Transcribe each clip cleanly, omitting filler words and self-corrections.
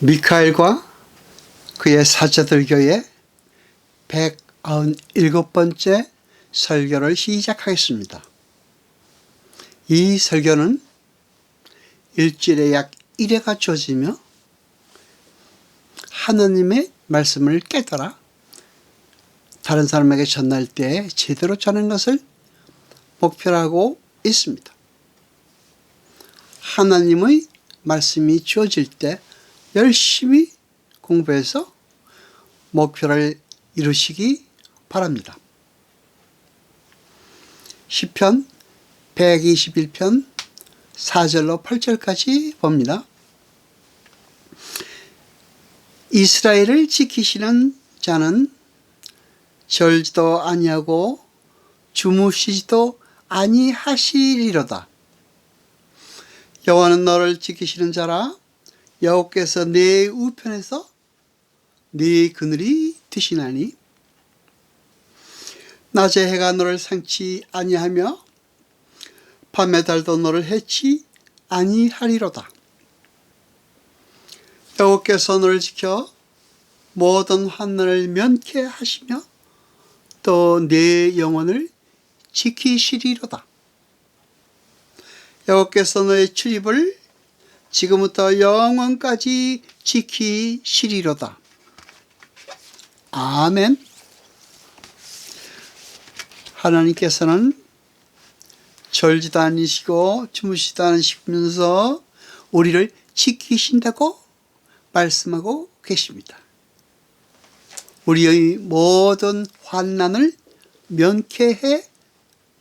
미카엘과 그의 사자들 교회 197번째 설교를 시작하겠습니다. 이 설교는 일주일에 약 1회가 주어지며 하나님의 말씀을 깨달아 다른 사람에게 전할 때 제대로 전하는 것을 목표로 하고 있습니다. 하나님의 말씀이 주어질 때 열심히 공부해서 목표를 이루시기 바랍니다. 시편 121편 4절로 8절까지 봅니다. 이스라엘을 지키시는 자는 절지도 아니하고 주무시지도 아니하시리로다. 여호와는 너를 지키시는 자라. 여호와께서 내 우편에서 네 그늘이 되시나니 낮에 해가 너를 상치 아니하며 밤의 달도 너를 해치 아니하리로다. 여호와께서 너를 지켜 모든 환난을 면케하시며 또 네 영혼을 지키시리로다. 여호와께서 너의 출입을 지금부터 영원까지 지키시리로다. 아멘. 하나님께서는 절지도 않으시고 주무시지도 않으시면서 우리를 지키신다고 말씀하고 계십니다. 우리의 모든 환난을 면케해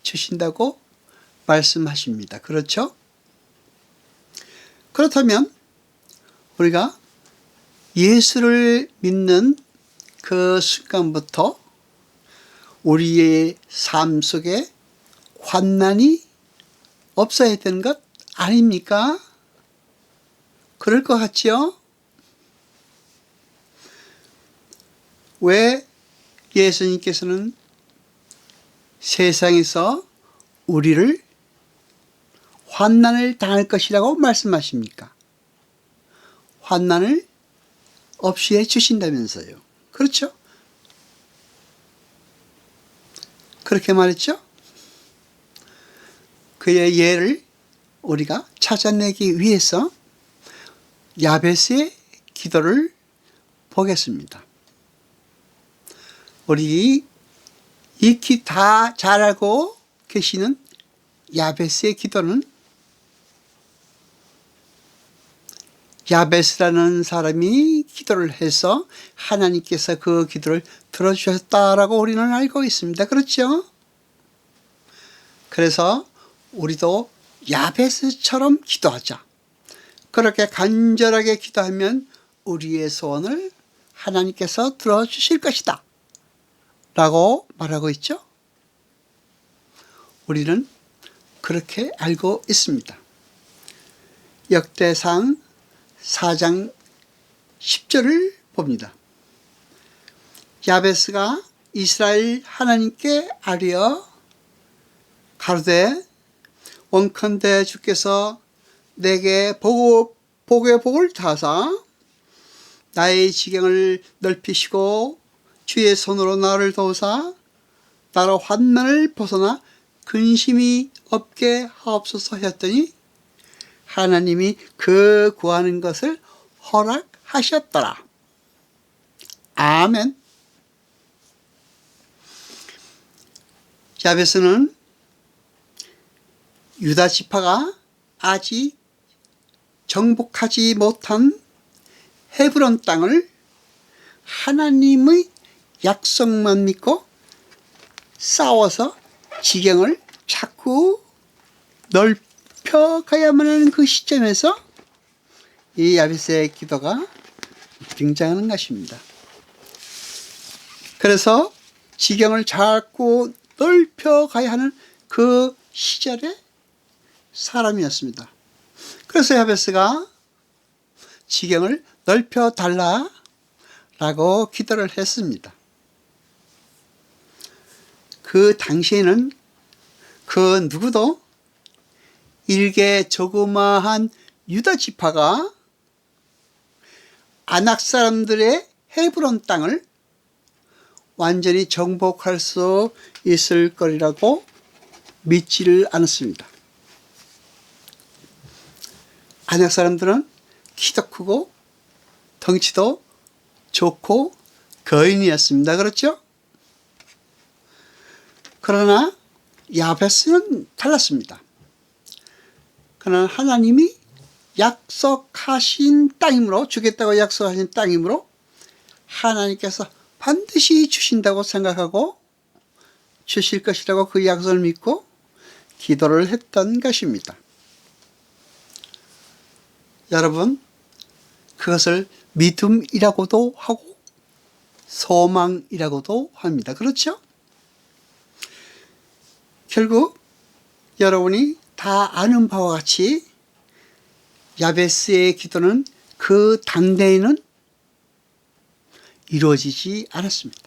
주신다고 말씀하십니다. 그렇죠? 그렇다면 우리가 예수를 믿는 그 순간부터 우리의 삶 속에 환난이 없어야 되는 것 아닙니까? 그럴 것 같지요? 왜 예수님께서는 세상에서 우리를 환난을 당할 것이라고 말씀하십니까? 환난을 없이 해주신다면서요. 그렇죠? 그렇게 말했죠? 그의 예를 우리가 찾아내기 위해서 야베스의 기도를 보겠습니다. 우리 익히 다 잘 알고 계시는 야베스의 기도는 야베스라는 사람이 기도를 해서 하나님께서 그 기도를 들어주셨다라고 우리는 알고 있습니다. 그렇죠? 그래서 우리도 야베스처럼 기도하자. 그렇게 간절하게 기도하면 우리의 소원을 하나님께서 들어주실 것이다 라고 말하고 있죠. 우리는 그렇게 알고 있습니다. 역대상 4장 10절을 봅니다. 야베스가 이스라엘 하나님께 아뢰어 가로되 원컨대 주께서 내게 복의 복을 다사 나의 지경을 넓히시고 주의 손으로 나를 도우사 나로 환난을 벗어나 근심이 없게 하옵소서 하였더니 하나님이 그 구하는 것을 허락하셨더라. 아멘. 야베스는 유다 지파가 아직 정복하지 못한 헤브론 땅을 하나님의 약속만 믿고 싸워서 지경을 자꾸 넓혀가야만 하는 그 시점에서 이 야베스의 기도가 등장하는 것입니다. 그래서 지경을 자꾸 넓혀가야 하는 그 시절의 사람이었습니다. 그래서 야베스가 지경을 넓혀달라라고 기도를 했습니다. 그 당시에는 그 누구도 일개 조그마한 유다 지파가 아낙 사람들의 헤브론 땅을 완전히 정복할 수 있을 거리라고 믿지를 않았습니다. 아낙 사람들은 키도 크고 덩치도 좋고 거인이었습니다. 그렇죠? 그러나 야베스는 달랐습니다. 그러나 하나님이 약속하신 땅이므로, 주겠다고 약속하신 땅이므로 하나님께서 반드시 주신다고 생각하고 주실 것이라고 그 약속을 믿고 기도를 했던 것입니다. 여러분, 그것을 믿음이라고도 하고 소망이라고도 합니다. 그렇죠? 결국 여러분이 다 아는 바와 같이 야베스의 기도는 그 당대에는 이루어지지 않았습니다.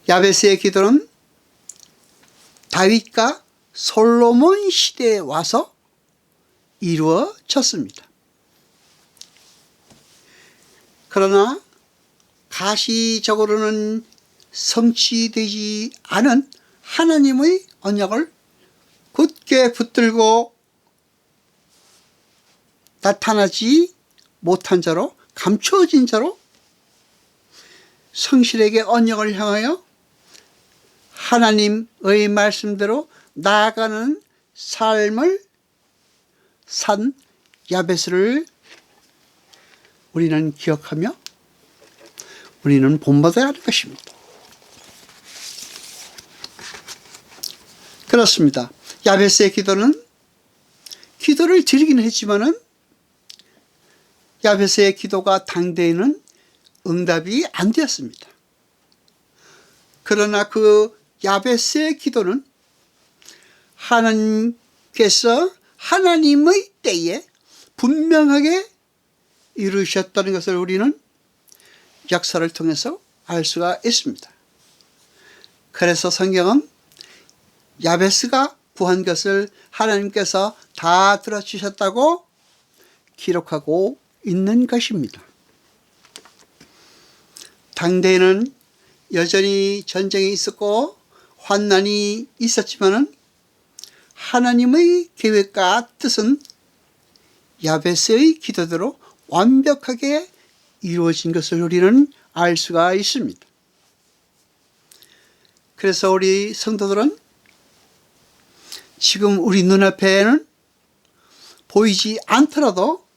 야베스의 기도는 다윗과 솔로몬 시대에 와서 이루어졌습니다. 그러나 가시적으로는 성취되지 않은 하나님의 언약을 굳게 붙들고 나타나지 못한 자로, 감추어진 자로 성실에게 언약을 향하여 하나님의 말씀대로 나아가는 삶을 산 야베스를 우리는 기억하며 우리는 본받아야 할 것입니다. 그렇습니다. 야베스의 기도는 기도를 드리긴 했지만은 야베스의 기도가 당대에는 응답이 안 되었습니다. 그러나 그 야베스의 기도는 하나님께서 하나님의 때에 분명하게 이루셨다는 것을 우리는 역사를 통해서 알 수가 있습니다. 그래서 성경은 야베스가 구한 것을 하나님께서 다 들어주셨다고 기록하고 있는 것입니다. 당대에는 여전히 전쟁이 있었고 환난이 있었지만은 하나님의 계획과 뜻은 야베스의 기도대로 완벽하게 이루어진 것을 우리는 알 수가 있습니다. 그래서 우리 성도들은 지금 우리 눈앞에는 보이지 않더라도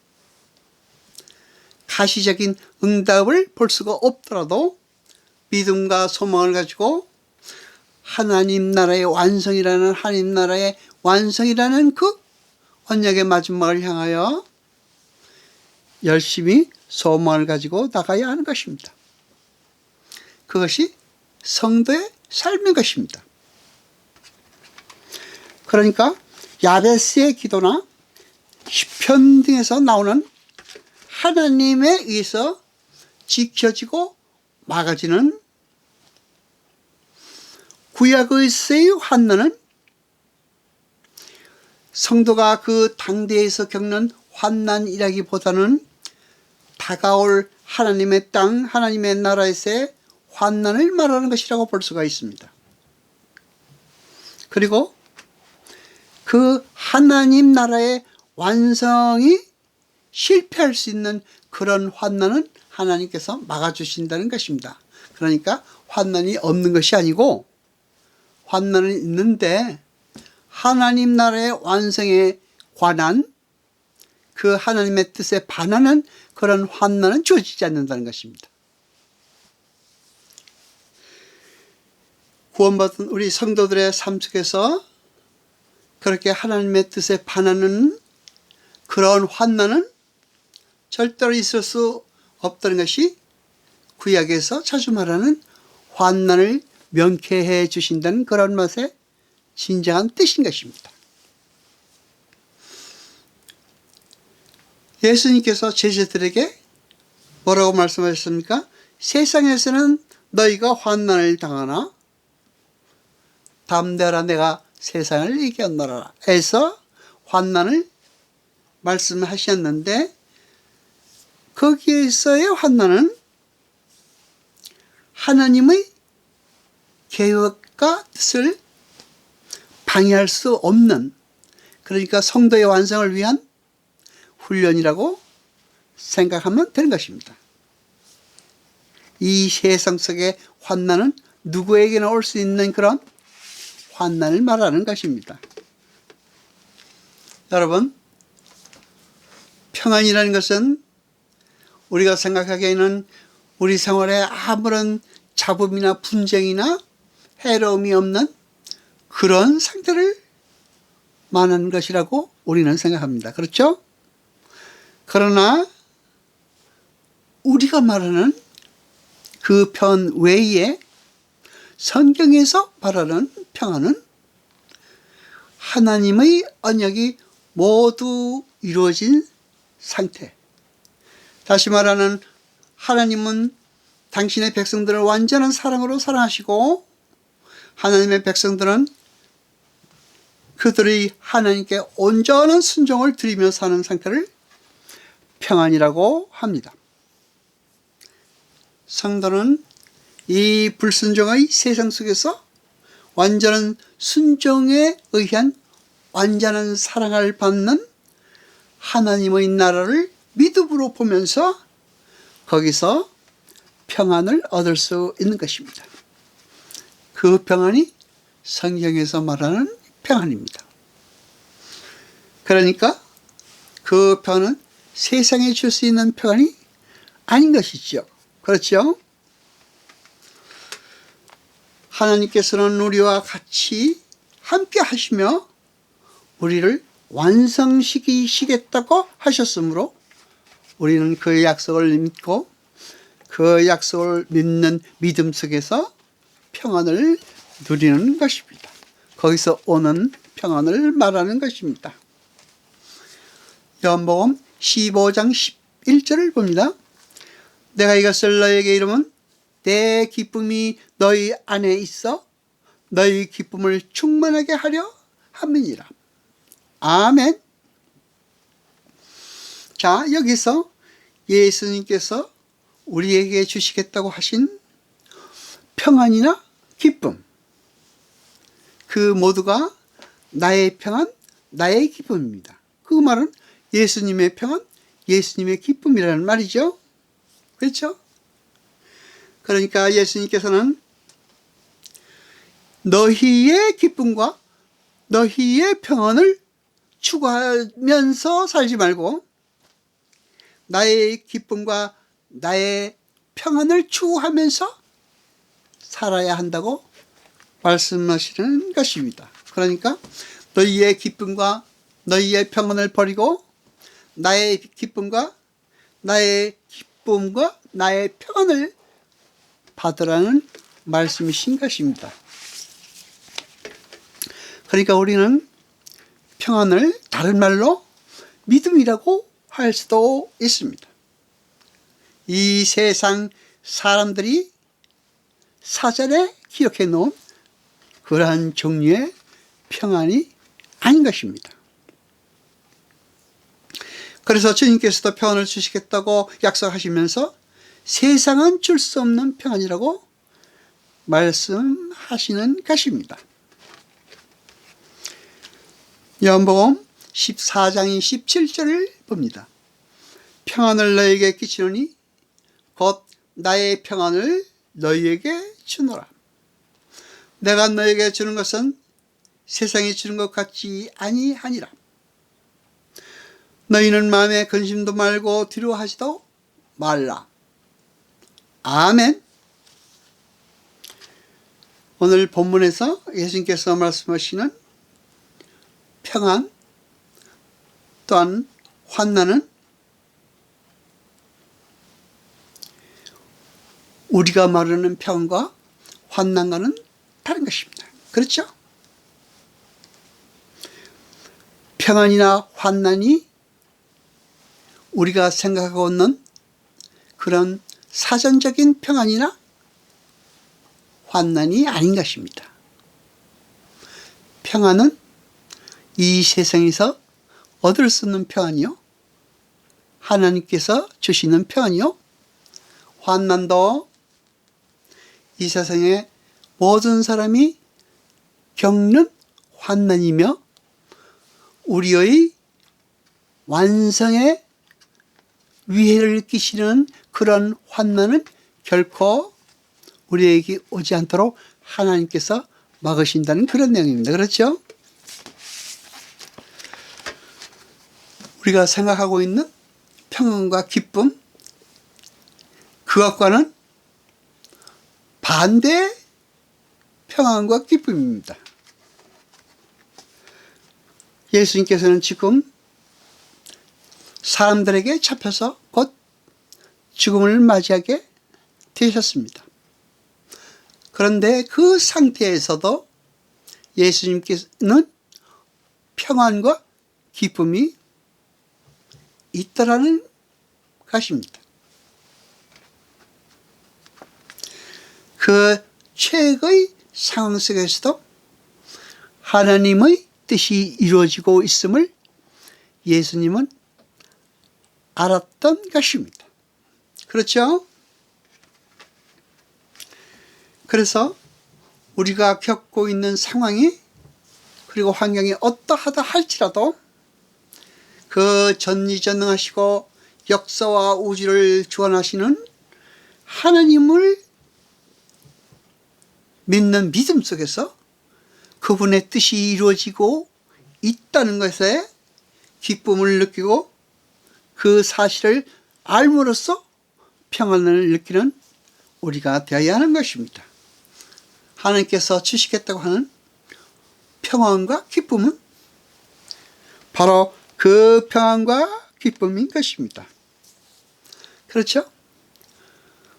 가시적인 응답을 볼 수가 없더라도 믿음과 소망을 가지고 하나님 나라의 완성이라는 하나님 나라의 완성이라는 그 언약의 마지막을 향하여 열심히 소망을 가지고 나가야 하는 것입니다. 그것이 성도의 삶인 것입니다. 그러니까 야베스의 기도나 시편 등에서 나오는 하나님에 의해서 지켜지고 막아지는 구약의서의 환난은 성도가 그 당대에서 겪는 환난이라기보다는 다가올 하나님의 땅, 하나님의 나라에서의 환난을 말하는 것이라고 볼 수가 있습니다. 그리고 그 하나님 나라의 완성이 실패할 수 있는 그런 환난은 하나님께서 막아주신다는 것입니다. 그러니까 환난이 없는 것이 아니고 환난은 있는데 하나님 나라의 완성에 관한 그 하나님의 뜻에 반하는 그런 환난은 주어지지 않는다는 것입니다. 구원받은 우리 성도들의 삶 속에서 그렇게 하나님의 뜻에 반하는 그런 환난은 절대로 있을 수 없다는 것이 구약에서 자주 말하는 환난을 명쾌해 주신다는 그런 것의 진정한 뜻인 것입니다. 예수님께서 제자들에게 뭐라고 말씀하셨습니까? 세상에서는 너희가 환난을 당하나 담대하라 내가 세상을 이겼노라 해서 환난을 말씀하셨는데 거기에서의 환난은 하나님의 계획과 뜻을 방해할 수 없는, 그러니까 성도의 완성을 위한 훈련이라고 생각하면 되는 것입니다. 이 세상 속의 환난은 누구에게나 올 수 있는 그런 환난을 말하는 것입니다. 여러분, 평안이라는 것은 우리가 생각하기에는 우리 생활에 아무런 잡음이나 분쟁이나 해로움이 없는 그런 상태를 말하는 것이라고 우리는 생각합니다. 그렇죠? 그러나 우리가 말하는 그 평안 외에 성경에서 말하는 평안은 하나님의 언약이 모두 이루어진 상태. 다시 말하는, 하나님은 당신의 백성들을 완전한 사랑으로 사랑하시고, 하나님의 백성들은 그들이 하나님께 온전한 순종을 드리며 사는 상태를 평안이라고 합니다. 성도는 이 불순종의 세상 속에서 완전한 순종에 의한 완전한 사랑을 받는 하나님의 나라를 믿음으로 보면서 거기서 평안을 얻을 수 있는 것입니다. 그 평안이 성경에서 말하는 평안입니다. 그러니까 그 평안은 세상에 줄 수 있는 평안이 아닌 것이죠. 그렇죠? 하나님께서는 우리와 같이 함께 하시며 우리를 완성시키시겠다고 하셨으므로 우리는 그 약속을 믿고 그 약속을 믿는 믿음 속에서 평안을 누리는 것입니다. 거기서 오는 평안을 말하는 것입니다. 요한복음 15장 11절을 봅니다. 내가 이것을 너희에게 이르면 내 기쁨이 너희 안에 있어 너희 기쁨을 충만하게 하려 함이니라. 아멘. 자, 여기서 예수님께서 우리에게 주시겠다고 하신 평안이나 기쁨, 그 모두가 나의 평안, 나의 기쁨입니다. 그 말은 예수님의 평안, 예수님의 기쁨이라는 말이죠. 그렇죠? 그러니까 예수님께서는 너희의 기쁨과 너희의 평안을 추구하면서 살지 말고 나의 기쁨과 나의 평안을 추구하면서 살아야 한다고 말씀하시는 것입니다. 그러니까 너희의 기쁨과 너희의 평안을 버리고 나의 기쁨과 나의 평안을 받으라는 말씀이신 것입니다. 그러니까 우리는 평안을 다른 말로 믿음이라고 할 수도 있습니다. 이 세상 사람들이 사전에 기록해 놓은 그러한 종류의 평안이 아닌 것입니다. 그래서 주님께서도 평안을 주시겠다고 약속하시면서 세상은 줄 수 없는 평안이라고 말씀하시는 것입니다. 요한복음 14장 17절을 봅니다. 평안을 너희에게 끼치노니 곧 나의 평안을 너희에게 주노라. 내가 너희에게 주는 것은 세상이 주는 것 같지 아니하니라. 너희는 마음에 근심도 말고 두려워하지도 말라. 아멘. 오늘 본문에서 예수님께서 말씀하시는 평안 또한 환난은 우리가 말하는 평안과 환난과는 다른 것입니다. 그렇죠? 평안이나 환난이 우리가 생각하고 있는 그런 사전적인 평안이나 환난이 아닌 것입니다. 평안은 이 세상에서 얻을 수 있는 평안이요, 하나님께서 주시는 평안이요, 환난도 이 세상의 모든 사람이 겪는 환난이며 우리의 완성에 위해를 끼치는 그런 환난은 결코 우리에게 오지 않도록 하나님께서 막으신다는 그런 내용입니다. 그렇죠? 우리가 생각하고 있는 평안과 기쁨, 그것과는 반대 평안과 기쁨입니다. 예수님께서는 지금 사람들에게 잡혀서 곧 죽음을 맞이하게 되셨습니다. 그런데 그 상태에서도 예수님께서는 평안과 기쁨이 있더라는 것입니다. 그 최악의 상황 속에서도 하나님의 뜻이 이루어지고 있음을 예수님은 알았던 것입니다. 그렇죠? 그래서 우리가 겪고 있는 상황이 그리고 환경이 어떠하다 할지라도 그 전지전능하시고 역사와 우주를 주관하시는 하나님을 믿는 믿음 속에서 그분의 뜻이 이루어지고 있다는 것에 기쁨을 느끼고 그 사실을 알므로써 평안을 느끼는 우리가 되어야 하는 것입니다. 하나님께서 주시겠다고 하는 평안과 기쁨은 바로 그 평안과 기쁨인 것입니다. 그렇죠?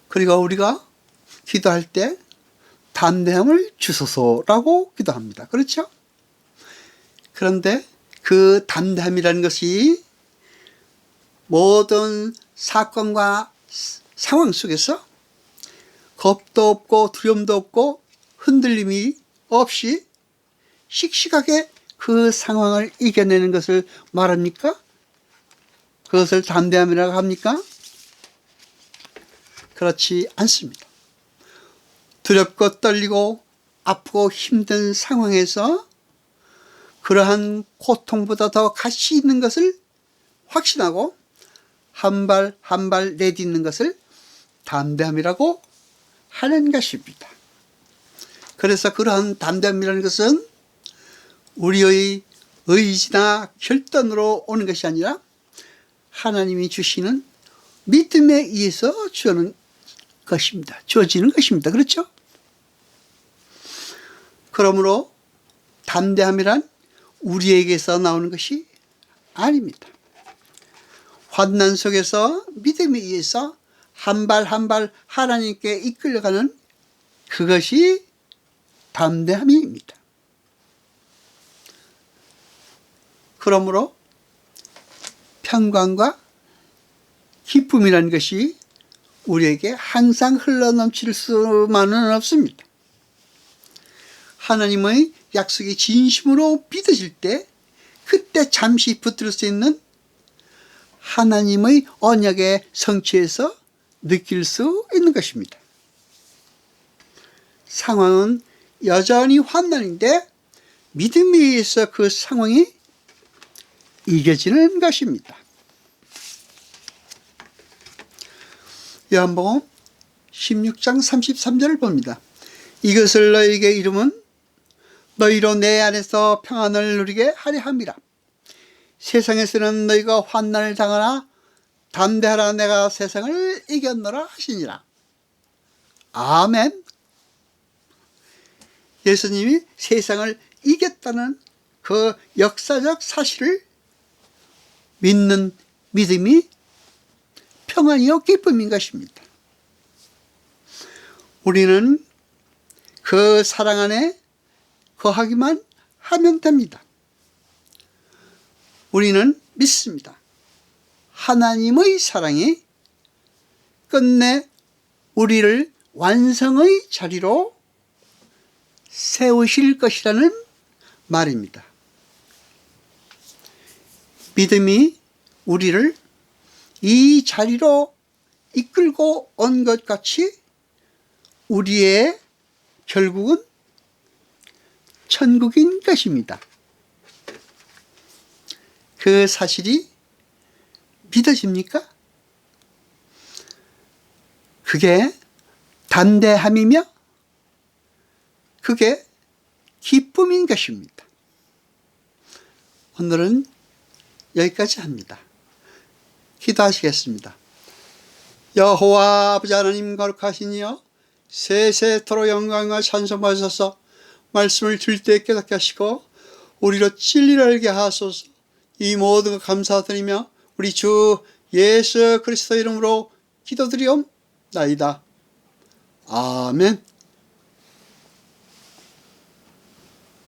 그리고 우리가 기도할 때 담대함을 주소서라고 기도합니다. 그렇죠? 그런데 그 담대함이라는 것이 모든 사건과 상황 속에서 겁도 없고 두려움도 없고 흔들림이 없이 씩씩하게 그 상황을 이겨내는 것을 말합니까? 그것을 담대함이라고 합니까? 그렇지 않습니다. 두렵고 떨리고 아프고 힘든 상황에서 그러한 고통보다 더 가치 있는 것을 확신하고 한 발 한 발 내딛는 것을 담대함이라고 하는 것입니다. 그래서 그러한 담대함이라는 것은 우리의 의지나 결단으로 오는 것이 아니라 하나님이 주시는 믿음에 의해서 주어지는 것입니다. 그렇죠? 그러므로 담대함이란 우리에게서 나오는 것이 아닙니다. 환난 속에서 믿음에 의해서 한 발 한 발 하나님께 이끌려가는 그것이 담대함입니다. 그러므로 평강과 기쁨이라는 것이 우리에게 항상 흘러넘칠 수만은 없습니다. 하나님의 약속이 진심으로 믿어질 때 그때 잠시 붙들 수 있는 하나님의 언약의 성취에서 느낄 수 있는 것입니다. 상황은 여전히 환난인데 믿음에 의해서 그 상황이 이겨지는 것입니다. 요한복음 16장 33절을 봅니다. 이것을 너희에게 이름은 너희로 내 안에서 평안을 누리게 하려 함이라. 세상에서는 너희가 환난을 당하나 담대하라, 내가 세상을 이겼노라 하시니라. 아멘. 예수님이 세상을 이겼다는 그 역사적 사실을 믿는 믿음이 평안이요 기쁨인 것입니다. 우리는 그 사랑 안에 거하기만 하면 됩니다. 우리는 믿습니다. 하나님의 사랑이 끝내 우리를 완성의 자리로 세우실 것이라는 말입니다. 믿음이 우리를 이 자리로 이끌고 온 것 같이 우리의 결국은 천국인 것입니다. 그 사실이 믿어집니까? 그게 담대함이며 그게 기쁨인 것입니다. 오늘은 여기까지 합니다. 기도하시겠습니다. 여호와 아버지 하나님 거룩하시니여 세세토록 영광과 찬송 받으셔서 말씀을 들을 때 깨닫게 하시고 우리로 진리를 알게 하소서. 이 모든 것 감사드리며 우리 주 예수 그리스도 이름으로 기도드리옵나이다. 아멘.